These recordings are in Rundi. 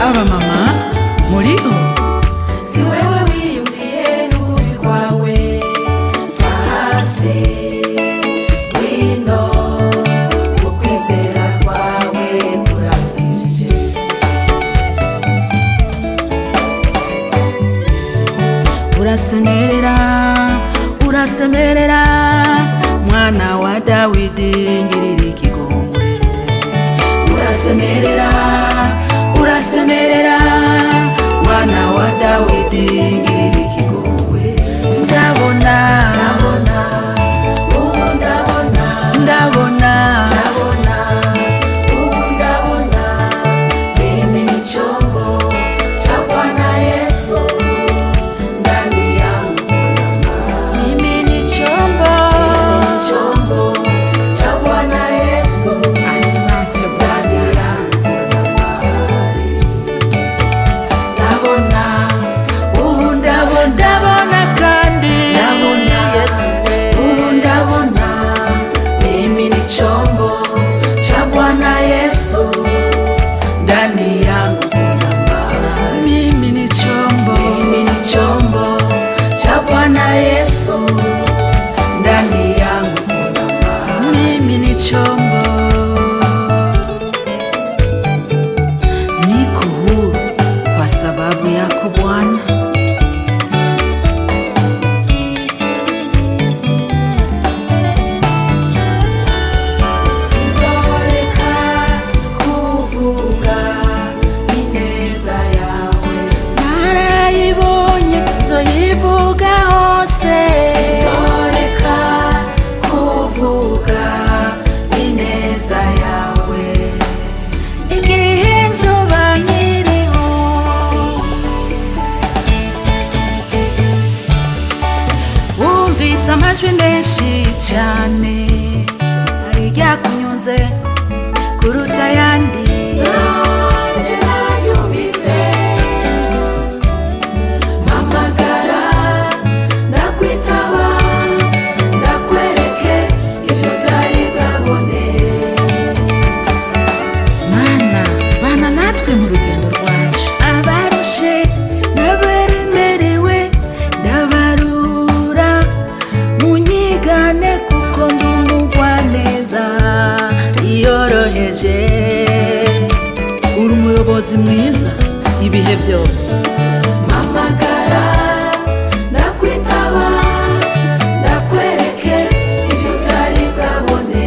Aba mama muriho? Si wewe wiyumviye n'ugutwi kwawe hasi wino ukwizera kwawe kurakwijije. Urasemerera, urasemerera, mwana wa Dawidi ngirira ikigongwe. Urasemerera, urasemerera, mwana wa Dawidi ngirira ikigongwe. Ndabona, Ndabona, ubu ndabona, ndabona, ndabona, ubu ndabona, mimi ni chombo cha Bwana Yesu ndani yangu. mimi ni chombo. Chombo cha Bwana Yesu Asante ndani Bwana. yangu. Ndabona, ubu ndabona, Ndabona kandi ndabona, Yesu ubu ndabona, mimi ni chombo cha Bwana Yesu ndani yangu. mimi ni chombo. Mimi ni chombo cha Bwana Yesu ndani yangu. Mimi ni chombo. Niko huru kwa sababu yako Bwana. Sinzoreka kuvuga ineza yawe. Narayibonye nzoyivuga hose. Sinzoreka kuvuga ineza yawe. Igihe nzoba nkiriho, wumvise amajwi menshi cyane, hari iryakunyuze kuruta ayandi. Nanje nararyumvise, mpamagara ndakwitaba, ndakwereke ivyo utari bwabone. Mana bana natwe mu rugendo rwacu, abarushe n'abaremerewe ndabarura, munyigane kuko ndi umugwaneza yoroheje. Uri umuyobozi mwiza ibihe byose. Mpamagara ndakwitaba, ndakwereke ivyo utari bwabone.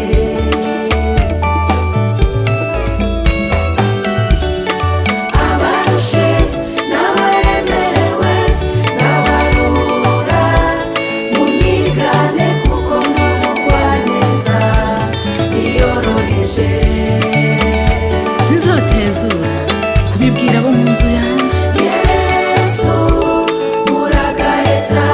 Abarushe n'abaremerewe ndabarura, munyigane kuko ndi umugwaneza yoroheje. Sinzotezura kubibwira abo mu nzu yanje. Yesu uragaheta,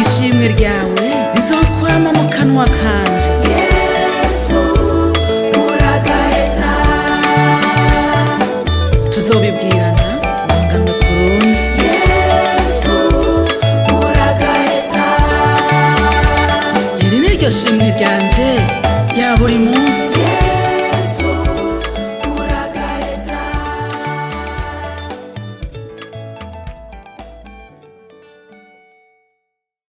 Ishimwe ryawe rizokwama mu kanwa kanje. Yesu uragaheta, Tuzobibwirana urungano ku rundi. Yesu uragaheta. Iri ni ryo shimwe ryanje rya buri munsi.